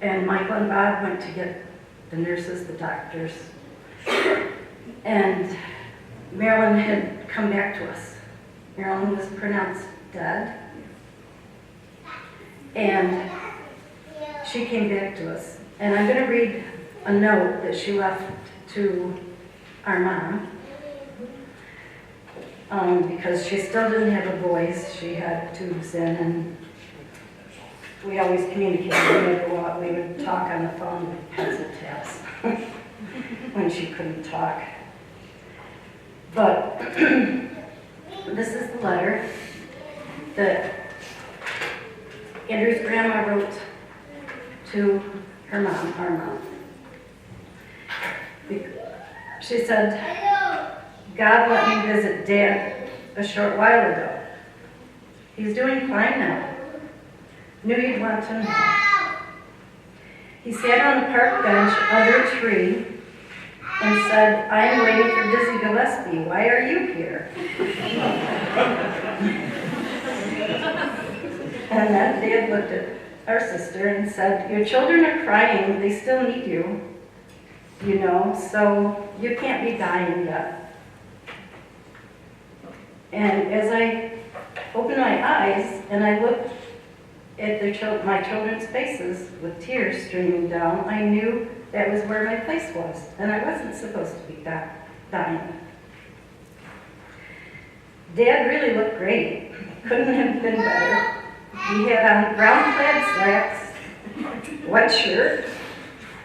And Michael and Bob went to get the nurses, the doctors, and Marilyn had come back to us. Marilyn was pronounced dead, and she came back to us. And I'm going to read a note that she left to our mom, because she still didn't have a voice. She had tubes in, and we always communicated. We would go out, we would talk on the phone with pencil taps when she couldn't talk. But this is the letter that Andrew's grandma wrote to her mom, our mom. She said, "God let me visit Dad a short while ago. He's doing fine now. Knew you'd want to know. He sat on a park bench under a tree and said, 'I am waiting for Dizzy Gillespie. Why are you here?'" And then Dad looked at our sister and said, "Your children are crying. They still need you, you know, so you can't be dying yet." And as I opened my eyes and I looked at my children's faces with tears streaming down, I knew that was where my place was, and I wasn't supposed to be dying. Dad really looked great. Couldn't have been better. He had on brown plaid slacks, white shirt,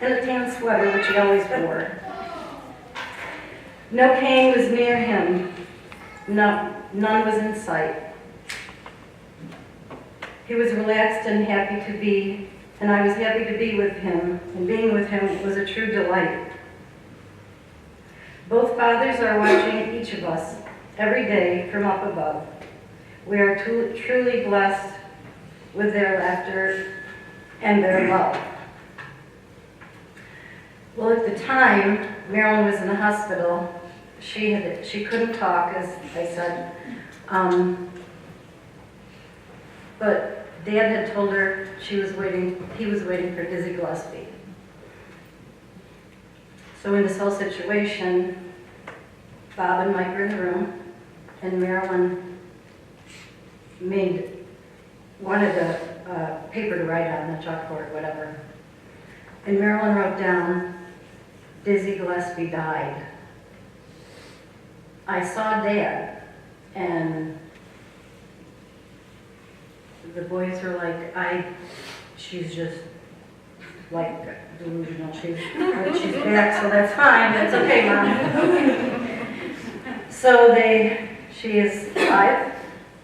and a tan sweater, which he always wore. No cane was near him. No, none was in sight. He was relaxed and happy to be, and I was happy to be with him, and being with him was a true delight. Both fathers are watching each of us every day from up above. We are truly blessed with their laughter and their love. Well, at the time, Marilyn was in the hospital. She couldn't talk, as I said, but Dad had told her he was waiting for Dizzy Gillespie. So in this whole situation, Bob and Mike were in the room, and Marilyn wanted a paper to write on, the chalkboard, whatever. And Marilyn wrote down, "Dizzy Gillespie died." I saw Dad, and the boys were like, she's just like delusional. She's back, so that's fine. That's okay, Mom. So she is alive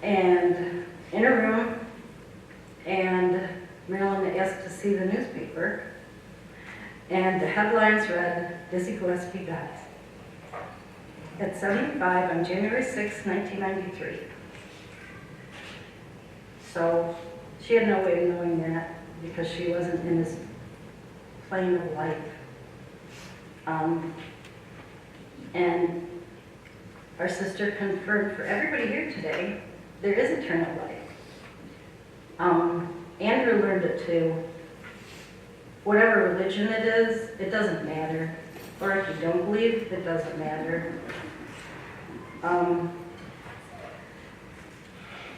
and in a room, and Marilyn asked to see the newspaper, and the headlines read, "Dizzy Gillespie dies at 75 on January 6, 1993. So she had no way of knowing that because she wasn't in this plane of life. And our sister confirmed for everybody here today, there is eternal life. Andrew learned it too. Whatever religion it is, it doesn't matter. Or if you don't believe, it doesn't matter.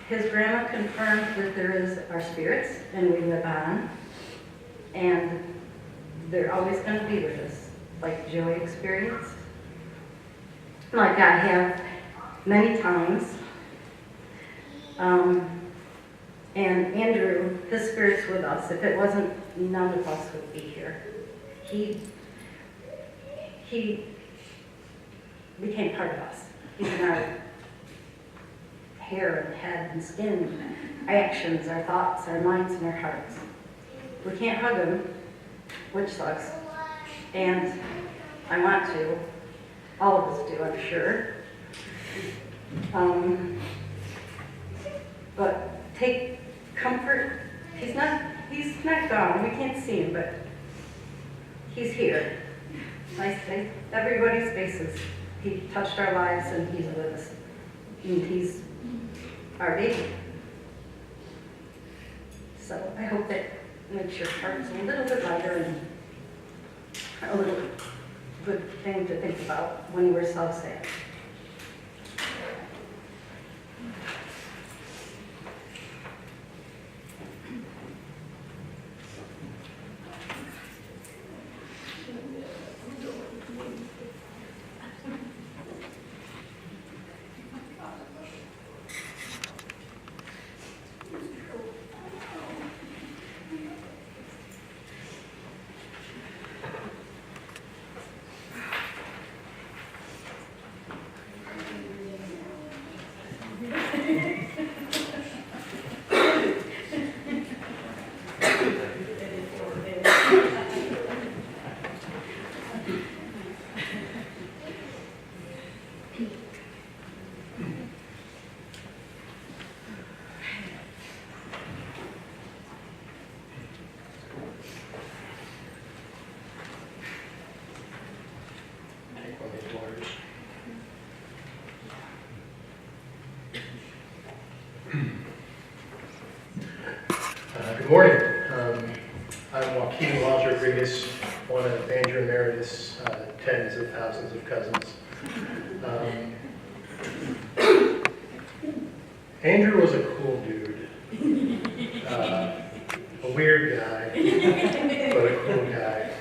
His grandma confirmed that there is our spirits and we live on, and they're always going to be with us, like Joey experienced, like I have many times. And Andrew, his spirit's with us. If it wasn't, none of us would be here. He became part of us. He's in our hair and head and skin, actions, our thoughts, our minds, and our hearts. We can't hug him, which sucks. And I want to. All of us do, I'm sure. But take comfort. He's not gone. We can't see him, but he's here. Everybody's faces. He touched our lives, and he's with us. And he's our baby. So I hope that makes your hearts a little bit lighter and a little good thing to think about when you were so sad. Good morning. I'm Joaquin Rodriguez, one of Andrew Meredith's tens of thousands of cousins. Andrew was a cool dude. A weird guy, but a cool guy.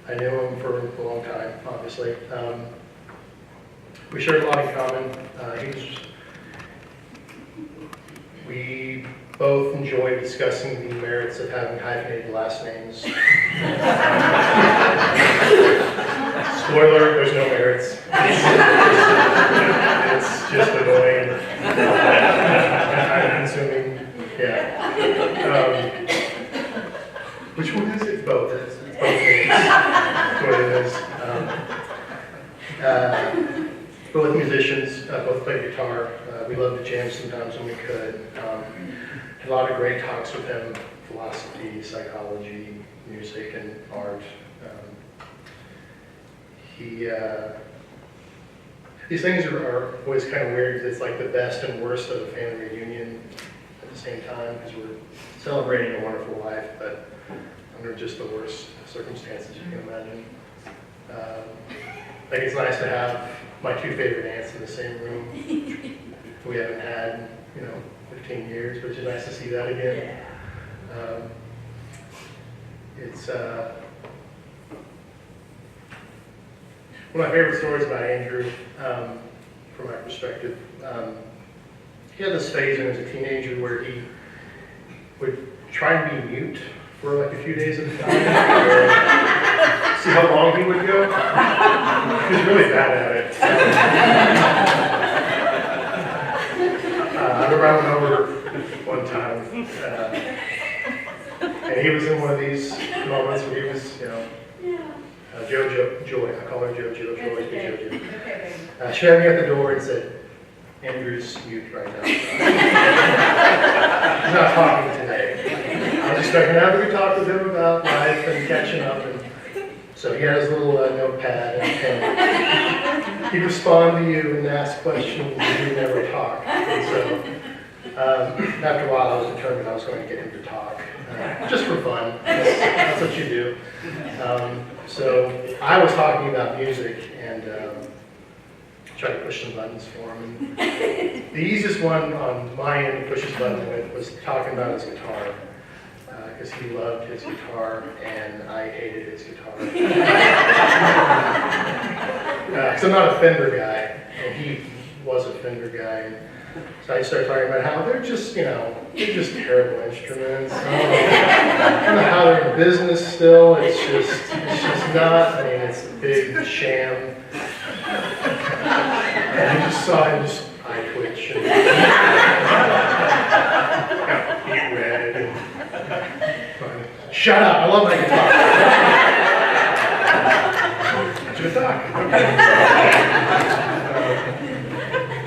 I knew him for a long time, obviously. We shared a lot in common. We both enjoyed discussing the merits of having hyphenated last names. Spoiler, there's no merits. It's just annoying. I'm consuming, yeah. Which one is it? Both. It's both names. That's what it is. Both musicians, both play guitar. We loved to jam sometimes when we could. Had a lot of great talks with him, philosophy, psychology, music, and art. These things are always kind of weird. It's like the best and worst of a family reunion at the same time, because we're celebrating a wonderful life, but under just the worst circumstances you can imagine. I think it's nice to have my two favorite aunts in the same room. We haven't had, 15 years, which is nice to see that again. It's one of my favorite stories about Andrew, from my perspective. He had this phase when he was a teenager where he would try and be mute for like a few days at a time. See how long he would go. He was really bad at it. I remember I went over one time, and he was in one of these moments where he was, Joy, I call her JoJo, Joy, JoJo. She had me at the door and said, "Andrew's mute right now. He's not talking today." I was expecting after we talked with him about life and catching up, and so he had his little notepad and pen. He'd respond to you and ask questions, and he'd never talk. And so after a while, I was determined I was going to get him to talk, just for fun. That's what you do. So I was talking about music and tried to push some buttons for him. And the easiest one on my end to push his button with was talking about his guitar, because he loved his guitar and I hated his guitar. Because I'm not a Fender guy, and he was a Fender guy. And so I started talking about how they're just, they're just terrible instruments. I don't know how they're in business still. It's just not. I mean, it's a big sham. And you just saw him just eye twitch and beat red. And, shut up! I love my guitar. Let you talk.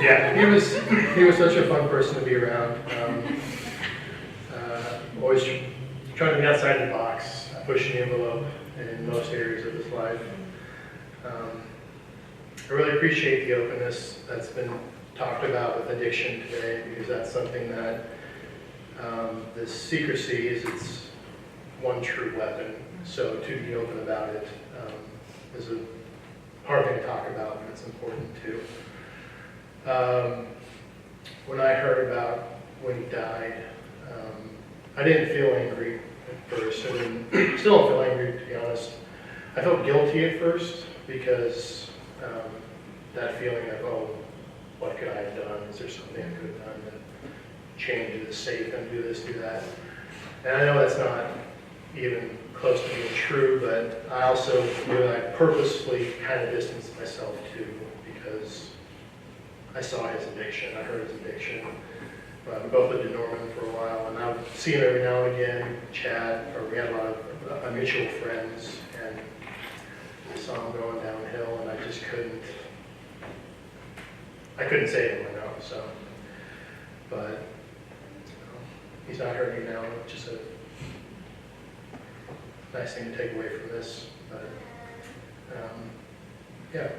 Yeah, he was such a fun person to be around. Always trying to be outside the box, pushing the envelope in most areas of his life. I really appreciate the openness that's been talked about with addiction today, because that's something that The secrecy is its one true weapon, so to be open about it is a hard thing to talk about, but it's important too. When I heard about when he died, I didn't feel angry at first. I still don't feel angry, to be honest. I felt guilty at first because that feeling of, oh, what could I have done? Is there something I could have done to change the safe and do this, do that? And I know that's not even close to being true, but I also feel I purposefully kind of distanced myself too, because I saw his addiction, I heard his addiction. We both lived in Norman for a while, and I would see him every now and again, chat, or we had a lot of mutual friends, and I saw him going downhill, and I just couldn't say anyone no, so. But he's not hurting now, which is a nice thing to take away from this. But yeah,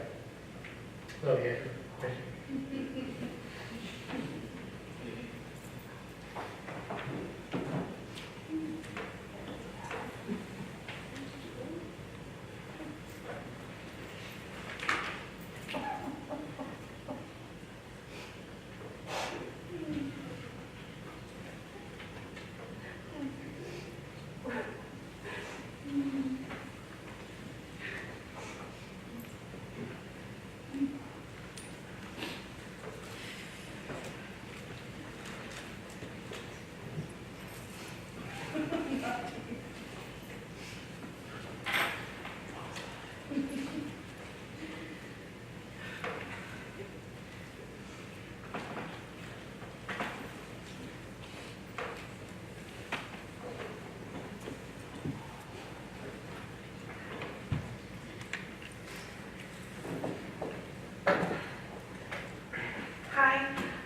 love you, Andrew. Thank you.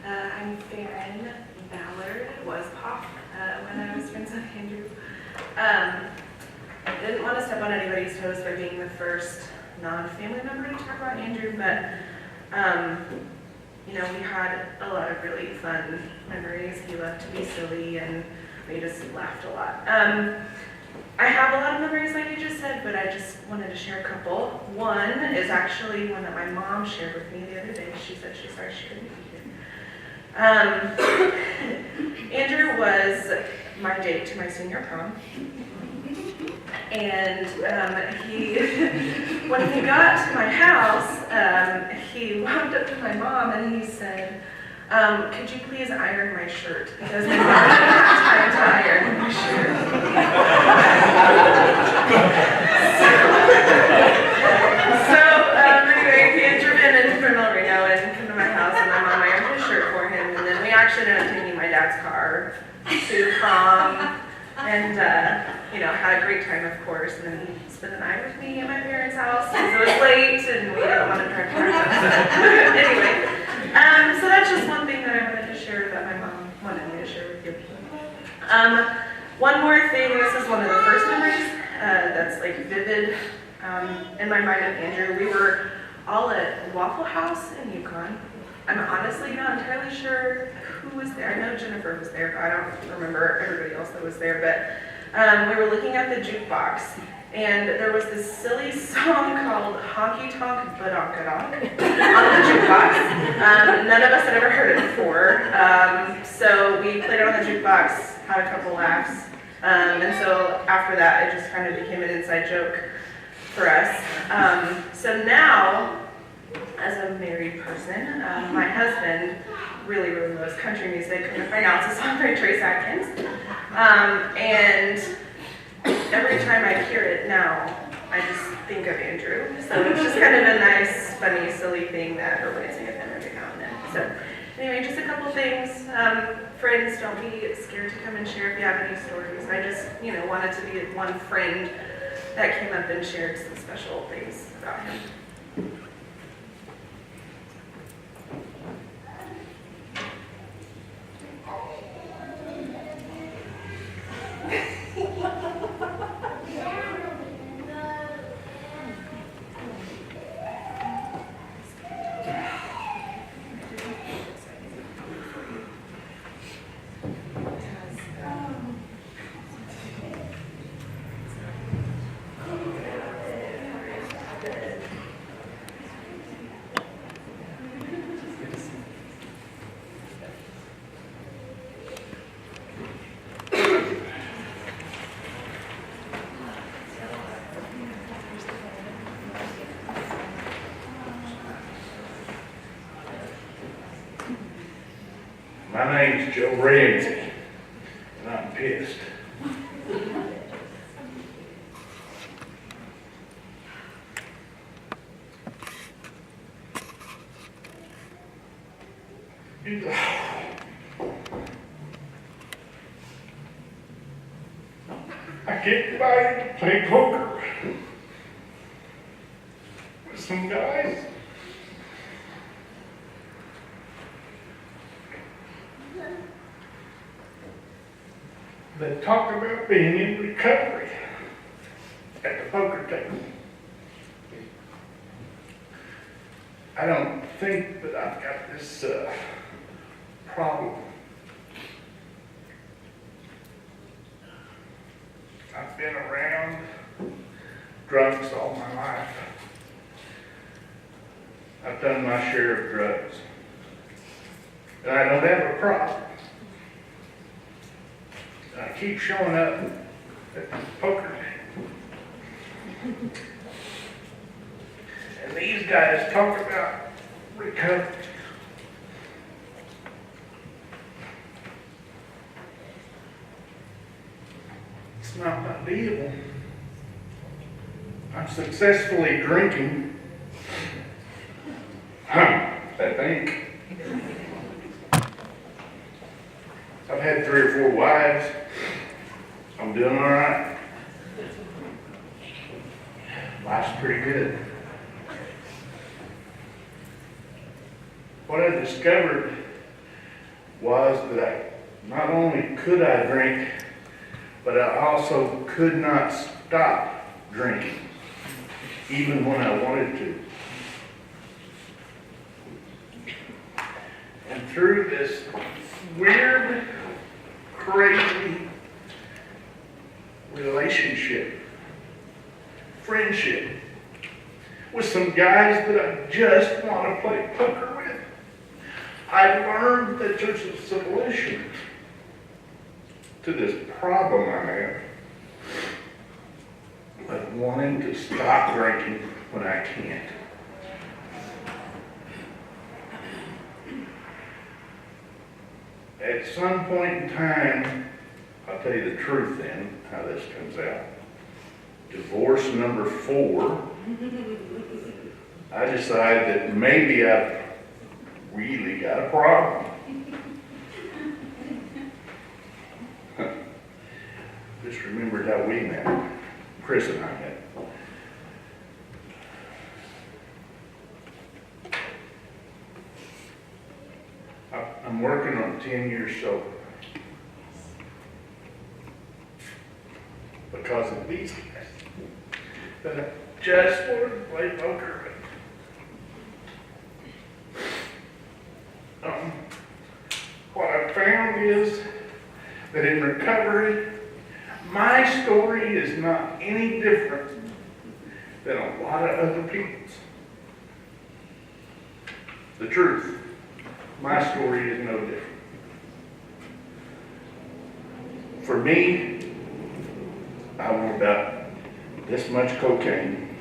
I'm Farron Ballard, was Pop when I was friends with Andrew. I didn't want to step on anybody's toes by being the first non-family member to talk about Andrew, but you know, we had a lot of really fun memories. He loved to be silly, and we just laughed a lot. I have a lot of memories, like you just said, but I just wanted to share a couple. One is actually one that my mom shared with me the other day. She said she's sorry she couldn't be here. Andrew was my date to my senior prom. And when he got to my house, he walked up to my mom and he said, could you please iron my shirt? Because my mom didn't have time to iron my shirt. Anyway, he had driven into Fernal Reno and come to my house, and my mom ironed his shirt for him. And then we actually ended up taking my dad's car to prom, and you know, had a great time, of course. And then he spent the night with me at my parents' house because it was late, and we didn't want to drive back. Anyway. So that's just one thing that I wanted to share that my mom wanted me to share with you. One more thing, this is one of the first memories that's like vivid in my mind of Andrew. We were all at Waffle House in Yukon. I'm honestly not entirely sure who was there. I know Jennifer was there, but I don't remember everybody else that was there. But we were looking at the jukebox, and there was this silly song called Honky Tonk Badonkadonk on the jukebox. None of us had ever heard it before. So we played it on the jukebox, had a couple laughs. And so after that, it just kind of became an inside joke for us. So now, as a married person, my husband really, really loves country music. Couldn't pronounce a song by Trace Atkins. And every time I hear it now, I just think of Andrew. So it's just kind of a nice, funny, silly thing that reminds me of him every now and then. So anyway, just a couple things. Friends, don't be scared to come and share if you have any stories. I just, you know, wanted to be one friend that came up and shared some special things about him. My name's Joe Ramsey, and I'm pissed. I get invited to play poker with some guys. They talk about being in recovery at the poker table. I don't think that I've got this problem. I've been around drugs all my life. I've done my share of drugs. And I don't have a problem. I keep showing up at the poker table. And these guys talk about recovery. It's not my deal. I'm successfully drinking. I think. I've had 3 or 4 wives. I'm doing all right. Life's pretty good. What I discovered was that not only could I drink, but I also could not stop drinking, even when I wanted to. And through this weird, crazy relationship, friendship, with some guys that I just want to play poker with, I learned that there's a solution to this problem I have of wanting to stop drinking when I can't. At some point in time, I'll tell you the truth then, how this comes out. Divorce number 4, I decide that maybe I've really got a problem. Just remembered how we met. Chris and I met. I'm working on 10 years sober. Because of these guys. That I just wanted to play poker with. What I found is that in recovery, my story is not any different than a lot of other people's. The truth, my story is no different. For me, I want about this much cocaine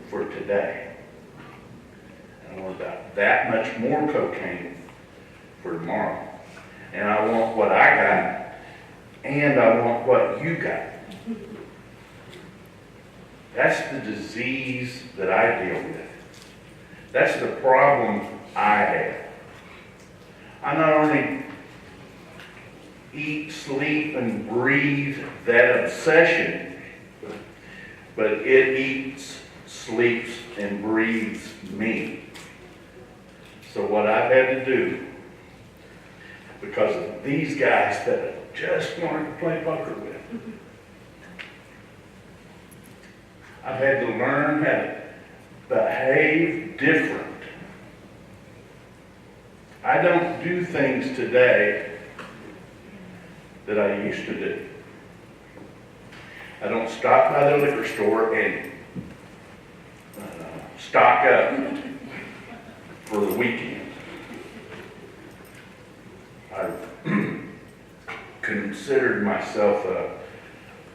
for today. I want about that much more cocaine for tomorrow. And I want what I got, and I want what you got. That's the disease that I deal with. That's the problem I have. I not only eat, sleep, and breathe that obsession, but it eats, sleeps, and breathes me. So what I've had to do, because of these guys that I just wanted to play poker with, I've had to learn how to behave different. I don't do things today that I used to do. I don't stop by the liquor store and stock up for the weekend. I've considered myself a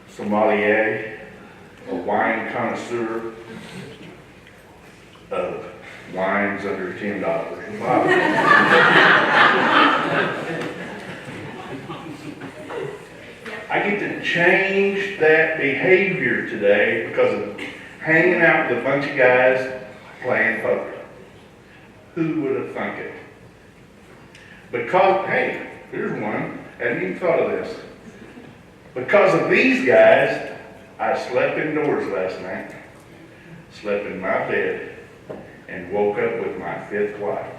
sommelier, a wine connoisseur of wines under $10. I get to change that behavior today because of hanging out with a bunch of guys playing poker. Who would have thunk it? Because, hey, here's one. Hadn't even thought of this. Because of these guys, I slept indoors last night, slept in my bed, and woke up with my 5th wife.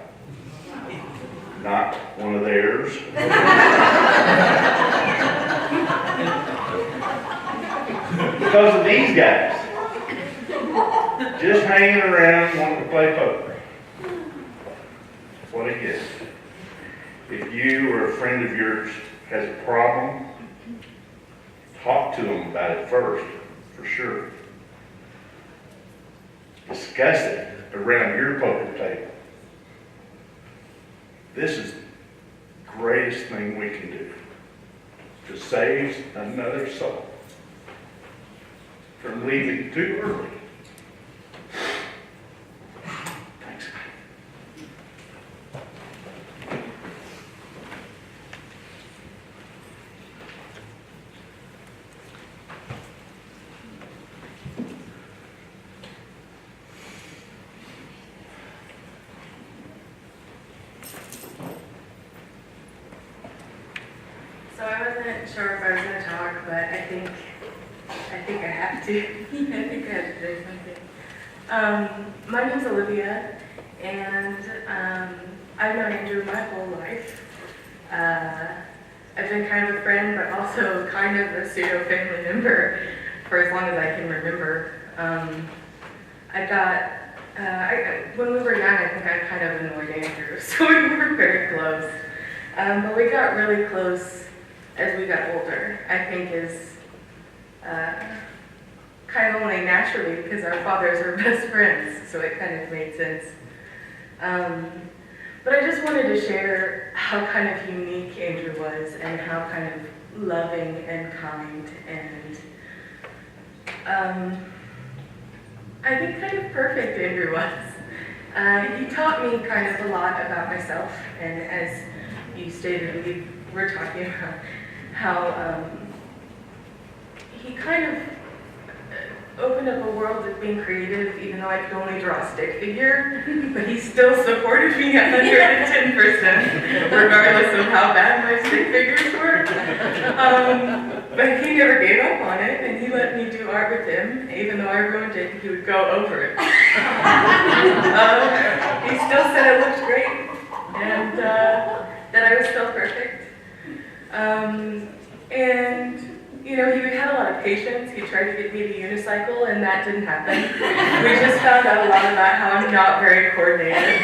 Not one of theirs. Because of these guys. Just hanging around wanting to play poker. What a gift. If you or a friend of yours has a problem, talk to them about it first, for sure. Discuss it around your poker table. This is the greatest thing we can do to save another soul from leaving too early. Thanks. So I wasn't sure if I was going to talk, but I think I have to. I think I have to say something. My name's Olivia, and I've known Andrew my whole life. I've been kind of a friend, but also kind of a pseudo family member for as long as I can remember. When we were young, I think I kind of annoyed Andrew, so we were very close. But we got really close as we got older, I think is kind of only naturally because our fathers were best friends, so it kind of made sense. But I just wanted to share how kind of unique Andrew was and how kind of loving and kind and I think kind of perfect Andrew was. He taught me kind of a lot about myself, and as you stated, we were talking about how he kind of opened up a world of being creative, even though I could only draw a stick figure, but he still supported me 110%, regardless of how bad my stick figures were. But he never gave up on it, and he let me do art with him, even though I ruined it, he would go over it. He still said it looked great, and that I was still perfect. And you know, he had a lot of patience. He tried to get me to unicycle, and that didn't happen. We just found out a lot about how I'm not very coordinated,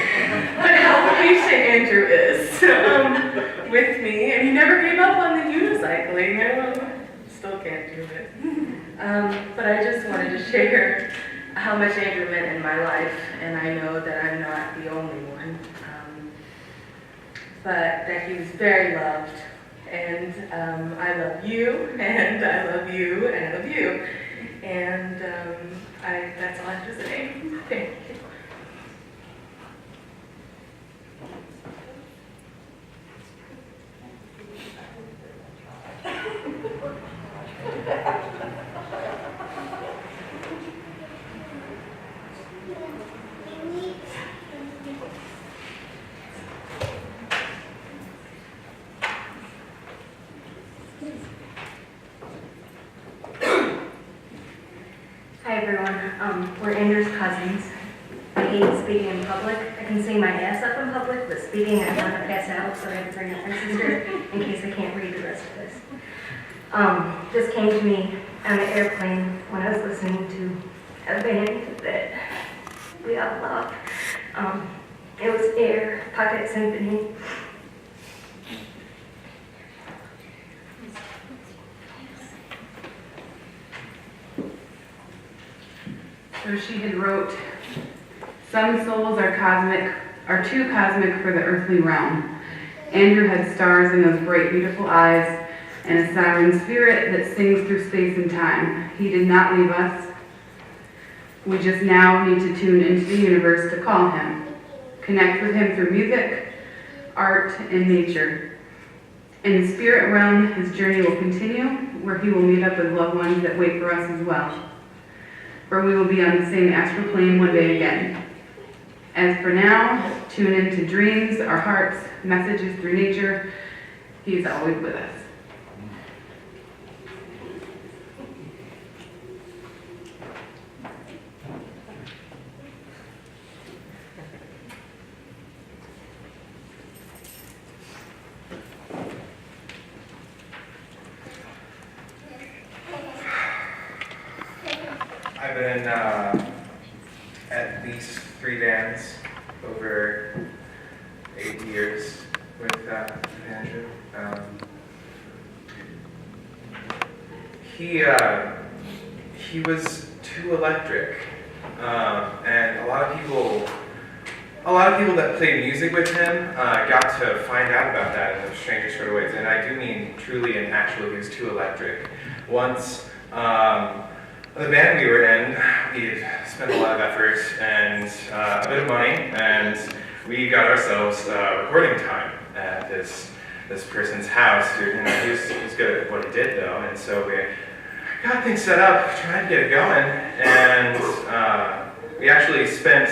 but how patient Andrew is with me, and he never gave up on the unicycling. Still can't do it. But I just wanted to share how much Andrew meant in my life, and I know that I'm not the only one, but that he was very loved. And I love you, and I love you, and I love you. And that's all I have to say. Thank you. Hi everyone, we're Andrew's cousins. I hate speaking in public. I can sing my ass up in public, but speaking I want to pass out, so I have to bring up my sister in case I can't read the rest of this. This came to me on the airplane when I was listening to a band that we all love. It was Air, Pocket Symphony. So she had wrote, "Some souls are too cosmic for the earthly realm. Andrew had stars in those bright, beautiful eyes and a siren spirit that sings through space and time. He did not leave us. We just now need to tune into the universe to call him. connect with him through music, art, and nature. In the spirit realm, his journey will continue, where he will meet up with loved ones that wait for us as well. For we will be on the same astral plane one day again. As for now, tune into dreams, our hearts, messages through nature. He is always with us. I've been in at least 3 bands over 8 years with Andrew. He was too electric, and a lot of people that played music with him got to find out about that in the strangest sort of ways. And I do mean truly and actually, he was too electric. Once. The band we were in, we spent a lot of effort and a bit of money, and we got ourselves recording time at this person's house. He was good at what he did, though, and so we got things set up, trying to get it going, and we actually spent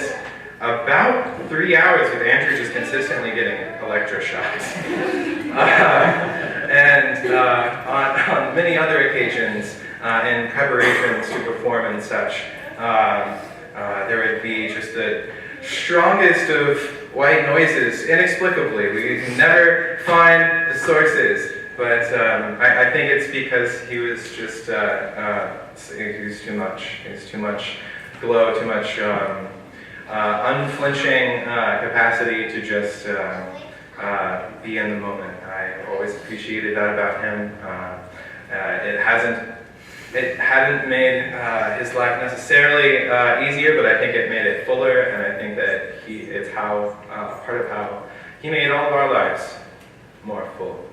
about 3 hours with Andrew just consistently getting electroshocks. On many other occasions, in preparations to perform and such, there would be just the strongest of white noises, inexplicably. We can never find the sources, but I think it's because he was just, he was too much. He was too much glow, too much unflinching capacity to just be in the moment. I always appreciated that about him. It hadn't made his life necessarily easier, but I think it made it fuller, and I think that it's part of how he made all of our lives more full.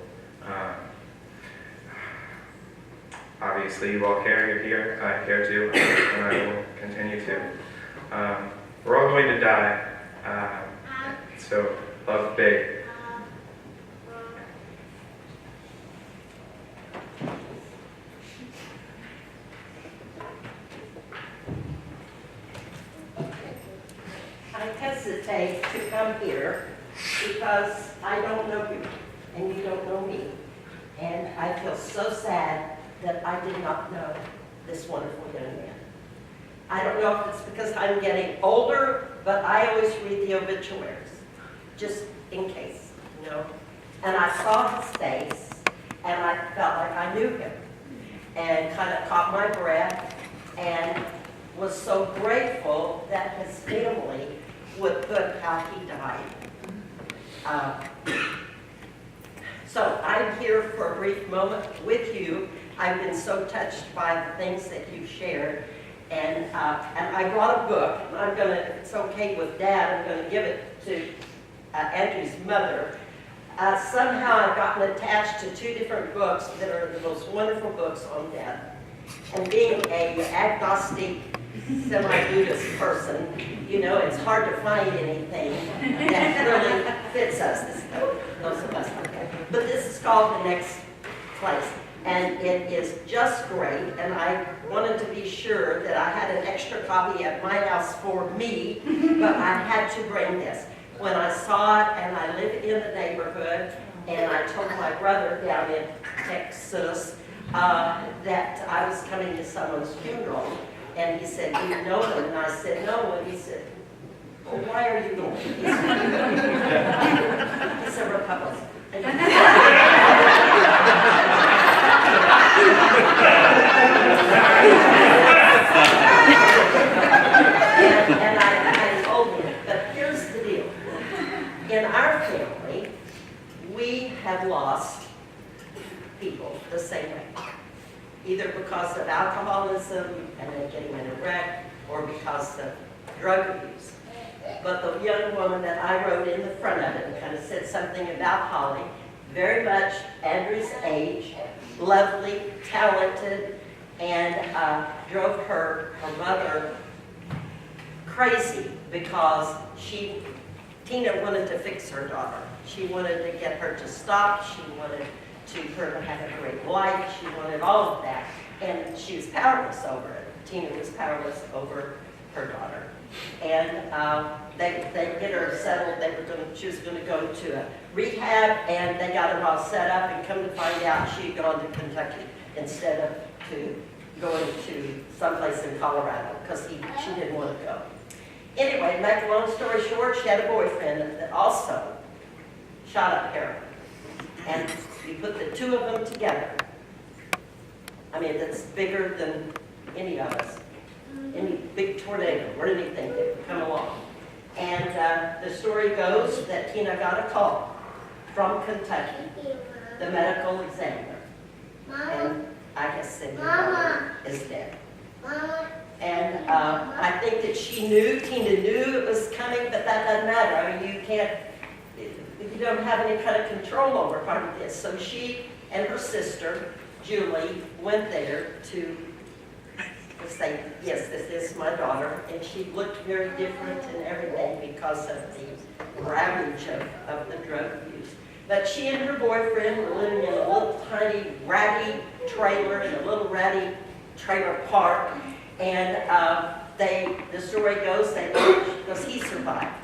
Obviously, you all care, you're here, I care too, and I will continue to. We're all going to die, so love big. I hesitate to come here because I don't know you and you don't know me. And I feel so sad that I did not know this wonderful young man. I don't know if it's because I'm getting older, but I always read the obituaries, just in case, you know. And I saw his face, and I felt like I knew him, and kind of caught my breath, and was so grateful that his family would put how he died. So I'm here for a brief moment with you. I've been so touched by the things that you've shared. And I brought a book, and I'm gonna, if it's okay with Dad, I'm gonna give it to Andrew's mother. Somehow I've gotten attached to 2 different books that are the most wonderful books on death. And being an agnostic, semi-Buddhist person, you know, it's hard to find anything that really fits us. Most of us, okay. But this is called The Next Place. And it is just great, and I wanted to be sure that I had an extra copy at my house for me, but I had to bring this. When I saw it, and I live in the neighborhood, and I told my brother down in Texas that I was coming to someone's funeral, and he said, "Do you know them?" And I said, "No," and he said, "Well, why are you going?" He said, "We're couples." And I told him, but here's the deal. In our family, we have lost people the same way. Either because of alcoholism and then getting in a wreck, or because of drug abuse. But the young woman that I wrote in the front of it and kind of said something about Holly, very much Andrew's age, lovely, talented, and drove her mother crazy because she Tina wanted to fix her daughter. She wanted to get her to stop. She wanted her to have a great life. She wanted all of that. And she was powerless over it. Tina was powerless over her daughter. And they get her settled. She was going to go to a rehab, and they got her all set up, and come to find out she had gone to Kentucky instead of going to someplace in Colorado, because she didn't want to go. Anyway, to make a long story short, she had a boyfriend that also shot up heroin. And you put the two of them together. I mean, that's bigger than any of us. Any big tornado or anything that would come along. And the story goes that Tina got a call from Kentucky, the medical examiner. And I guess said, your daughter is dead. And I think that Tina knew it was coming, but that doesn't matter. I mean, you don't have any kind of control over part of this. So she and her sister, Julie, went there to say, yes, this is my daughter. And she looked very different and everything because of the ravage of the drug use. But she and her boyfriend were living in a little tiny ratty trailer in a little ratty trailer park. And the story goes, because he survived.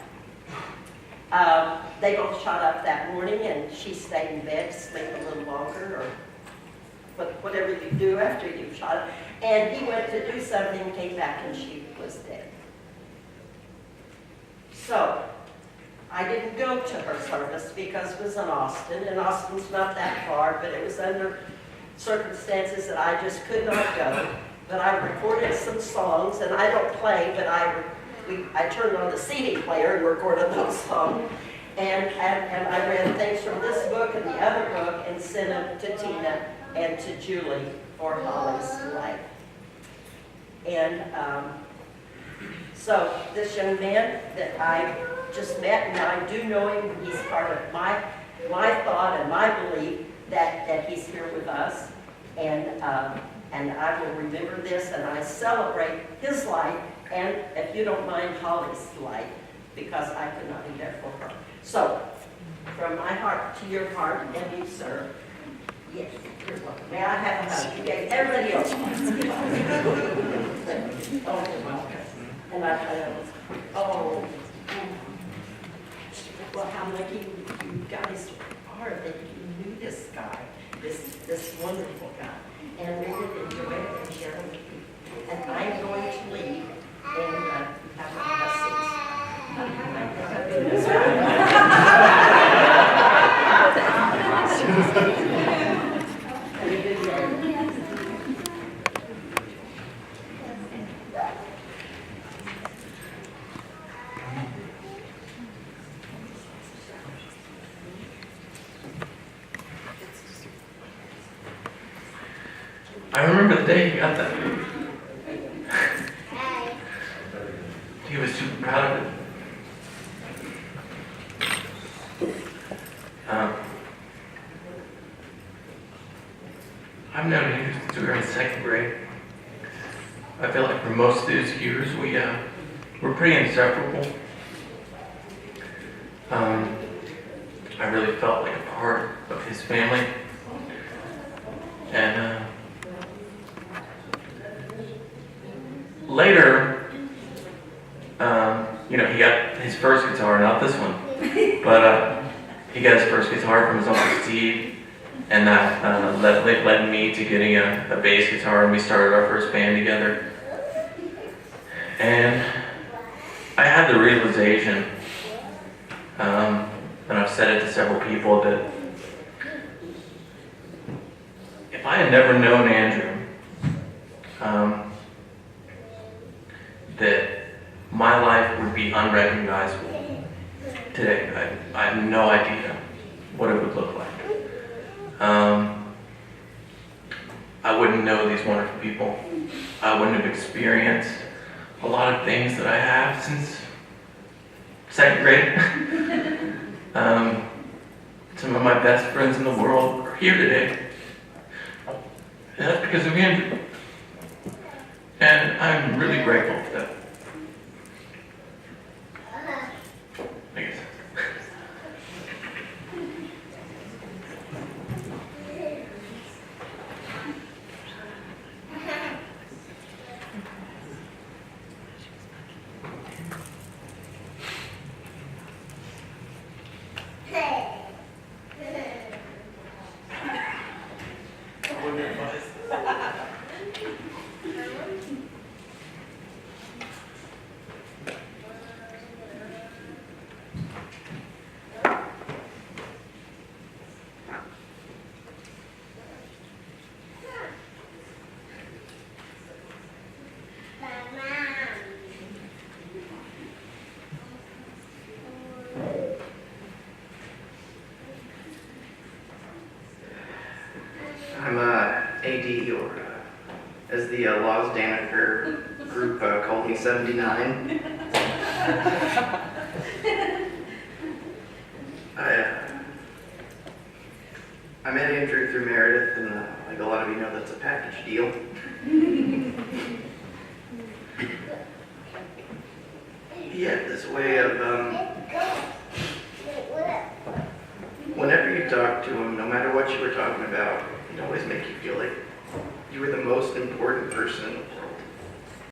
They both shot up that morning, and she stayed in bed to sleep a little longer, or whatever you do after you've shot up. And he went to do something, came back, and she was dead. So I didn't go to her service because it was in Austin, and Austin's not that far, but it was under circumstances that I just could not go. But I recorded some songs, and I don't play, but I turned on the CD player and recorded those songs. And I read things from this book and the other book and sent them to Tina and to Julie for Holly's life. And so this young man that I just met, and I do know him, he's part of my thought and my belief that he's here with us. And I will remember this, and I celebrate his life, and if you don't mind, Holly's life, because I could not be there for her. So, from my heart to your heart, and you, sir, yes, you're welcome. May I have a hug? You gave everybody else one. Oh, you're welcome. And oh, well, how lucky you guys are that you knew this guy, this wonderful guy. And we did enjoy it and share it with you. And I'm going to leave and have my blessings. Have a good day. I remember the day he got that. He was super proud of it. I've known him since we were in second grade. I feel like for most of those years, we're pretty inseparable. I really felt like a part of his family. And later, he got his first guitar, not this one, but he got his first guitar from his Uncle Steve, and that led me to getting a bass guitar, and we started our first band together. And I had the realization, and I've said it to several people, that if I had never known Andrew, that my life would be unrecognizable today. I have no idea what it would look like. I wouldn't know these wonderful people. I wouldn't have experienced a lot of things that I have since second grade. Some of my best friends in the world are here today. And that's because of Andrew. And I'm really grateful for that. I guess. I'm AD, or as the Laws-Danaher group called me, 79. I met Andrew through Meredith, and like a lot of you know, that's a package deal. He had this way of, whenever you talk to him, no matter what you were talking about, he'd always make you feel like you were the most important person in the